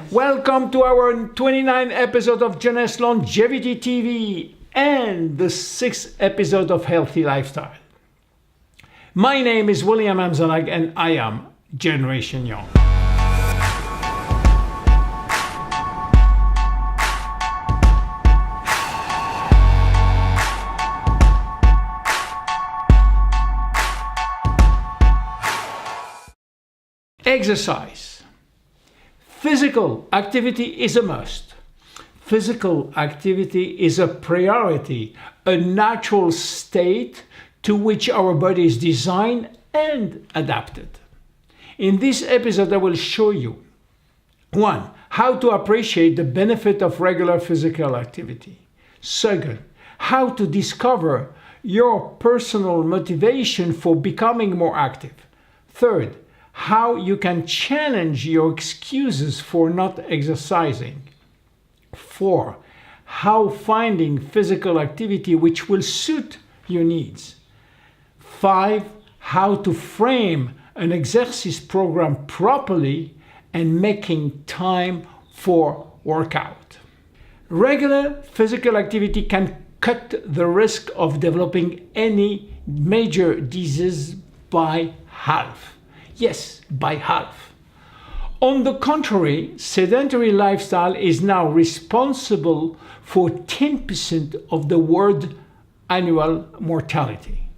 Welcome to our 29th episode of Jeunesse Longevity TV and the 6th episode of Healthy Lifestyle. My name is William Amzalag and I am Generation Young. Exercise. Physical activity is a must. Physical activity is a priority, a natural state to which our body is designed and adapted. In this episode, I will show you 1. How to appreciate the benefit of regular physical activity. 2. How to discover your personal motivation for becoming more active. 3. How you can challenge your excuses for not exercising. 4. How finding physical activity which will suit your needs. 5. How to frame an exercise program properly and making time for workout. Regular physical activity can cut the risk of developing any major disease by half. Yes, by half. On the contrary, sedentary lifestyle is now responsible for 10% of the world annual mortality.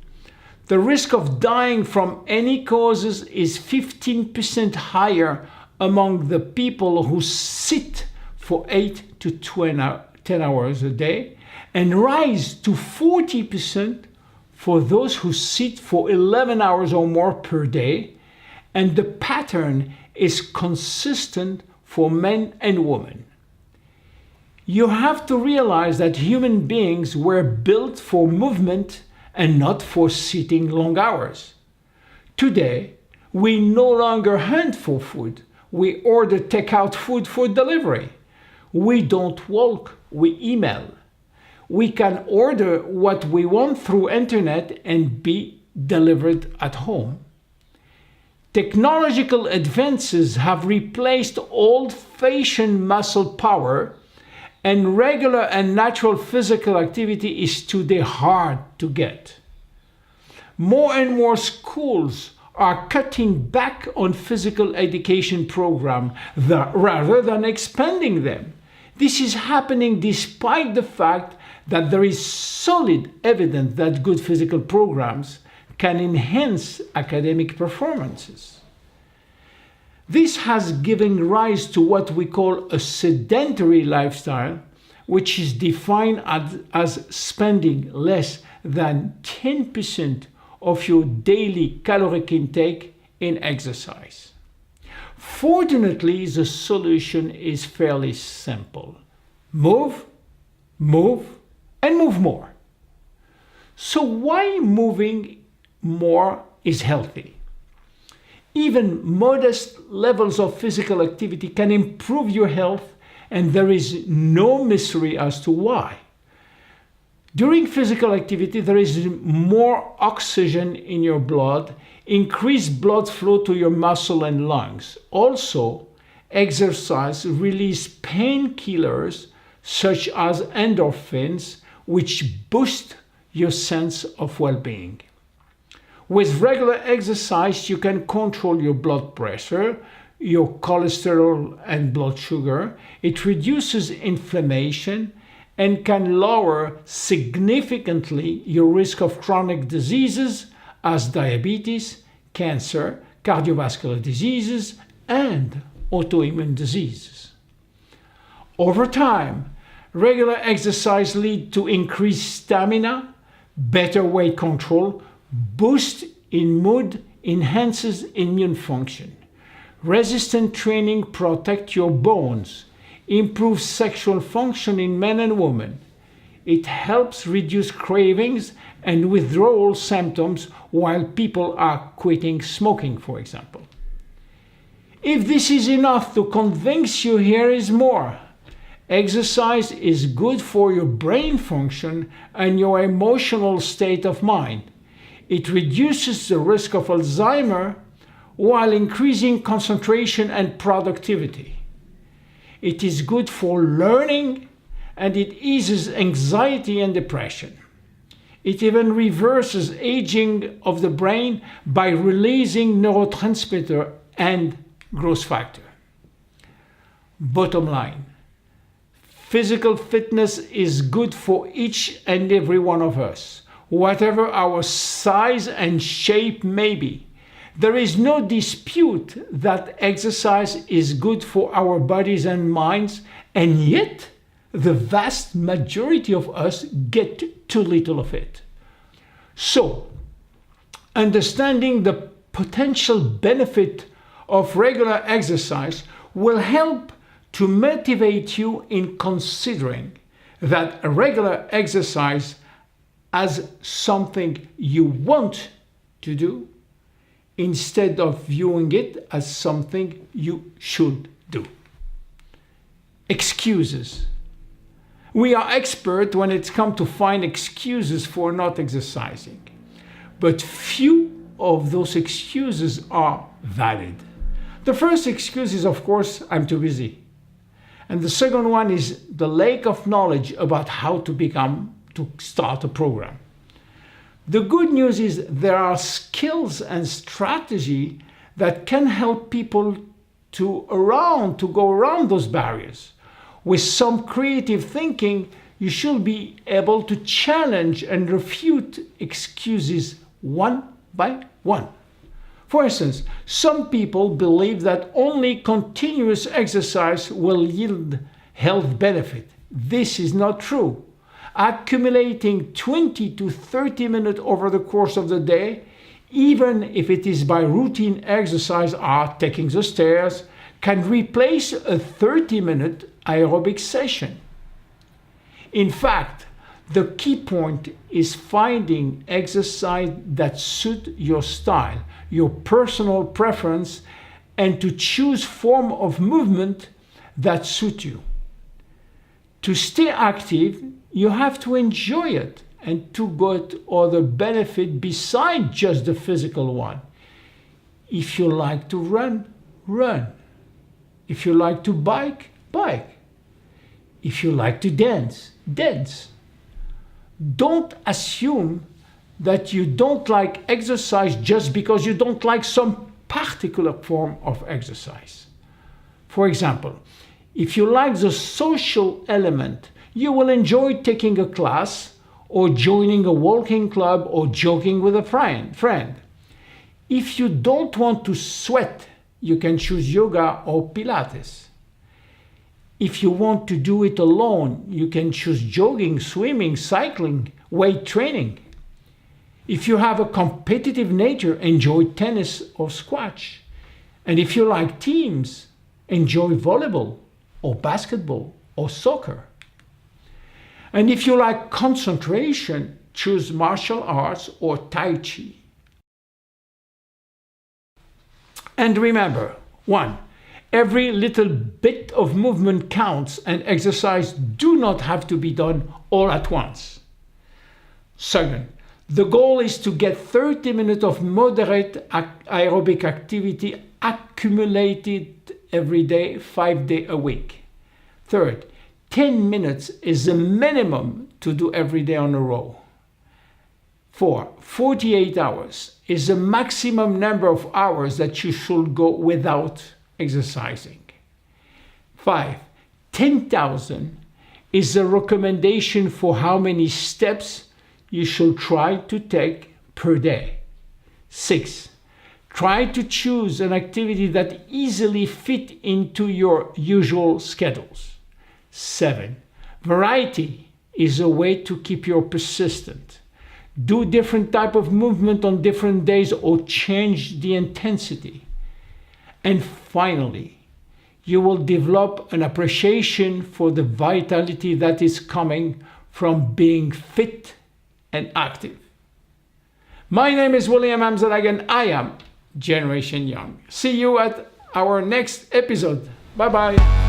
The risk of dying from any causes is 15% higher among the people who sit for 8 to 10 hours a day and rise to 40% for those who sit for 11 hours or more per day. And the pattern is consistent for men and women. You have to realize that human beings were built for movement and not for sitting long hours. Today, we no longer hunt for food. We order takeout food for delivery. We don't walk, we email. We can order what we want through internet and be delivered at home. Technological advances have replaced old-fashioned muscle power, and regular and natural physical activity is today hard to get. More and more schools are cutting back on physical education programs rather than expanding them. This is happening despite the fact that there is solid evidence that good physical programs can enhance academic performances. This has given rise to what we call a sedentary lifestyle, which is defined as spending less than 10% of your daily caloric intake in exercise. Fortunately, the solution is fairly simple. Move, move, and move more. So why moving more is healthy? Even modest levels of physical activity can improve your health, and there is no mystery as to why. During physical activity, there is more oxygen in your blood, increased blood flow to your muscle and lungs. Also, exercise releases painkillers such as endorphins, which boost your sense of well-being. With regular exercise, you can control your blood pressure, your cholesterol and blood sugar. It reduces inflammation and can lower significantly your risk of chronic diseases as diabetes, cancer, cardiovascular diseases, and autoimmune diseases. Over time, regular exercise leads to increased stamina, better weight control, boost in mood, enhances immune function. Resistant training protects your bones, improves sexual function in men and women. It helps reduce cravings and withdrawal symptoms while people are quitting smoking, for example. If this is enough to convince you, here is more. Exercise is good for your brain function and your emotional state of mind. It reduces the risk of Alzheimer's while increasing concentration and productivity. It is good for learning, and it eases anxiety and depression. It even reverses aging of the brain by releasing neurotransmitter and growth factor. Bottom line, physical fitness is good for each and every one of us, whatever our size and shape may be. There is no dispute that exercise is good for our bodies and minds, and yet the vast majority of us get too little of it. So, understanding the potential benefit of regular exercise will help to motivate you in considering that regular exercise as something you want to do instead of viewing it as something you should do. Excuses. We are expert when it's come to find excuses for not exercising, but few of those excuses are valid. The first excuse is, of course, I'm too busy. And the second one is the lack of knowledge about how to start a program. The good news is there are skills and strategy that can help people to go around those barriers. With some creative thinking, you should be able to challenge and refute excuses one by one. For instance, some people believe that only continuous exercise will yield health benefit. This is not true. Accumulating 20 to 30 minutes over the course of the day, even if it is by routine exercise or taking the stairs, can replace a 30-minute aerobic session. In fact, the key point is finding exercise that suits your style, your personal preference, and to choose form of movement that suit you. To stay active, you have to enjoy it and to get other benefit besides just the physical one. If you like to run, run. If you like to bike, bike. If you like to dance, dance. Don't assume that you don't like exercise just because you don't like some particular form of exercise. For example, if you like the social element, you will enjoy taking a class or joining a walking club or jogging with a friend. If you don't want to sweat, you can choose yoga or Pilates. If you want to do it alone, you can choose jogging, swimming, cycling, weight training. If you have a competitive nature, enjoy tennis or squash. And if you like teams, enjoy volleyball or basketball or soccer. And if you like concentration, choose martial arts or Tai Chi. And remember, 1. Every little bit of movement counts, and exercise do not have to be done all at once. 2. The goal is to get 30 minutes of moderate aerobic activity accumulated every day, 5 days a week. 3. 10 minutes is the minimum to do every day on a row. 4. 48 hours is the maximum number of hours that you should go without exercising. 5. 10,000 is the recommendation for how many steps you should try to take per day. 6. Try to choose an activity that easily fit into your usual schedules. 7. Variety is a way to keep you persistent. Do different type of movement on different days or change the intensity. And finally, you will develop an appreciation for the vitality that is coming from being fit and active. My name is William Amzalag and I am Generation Young. See you at our next episode. Bye-bye.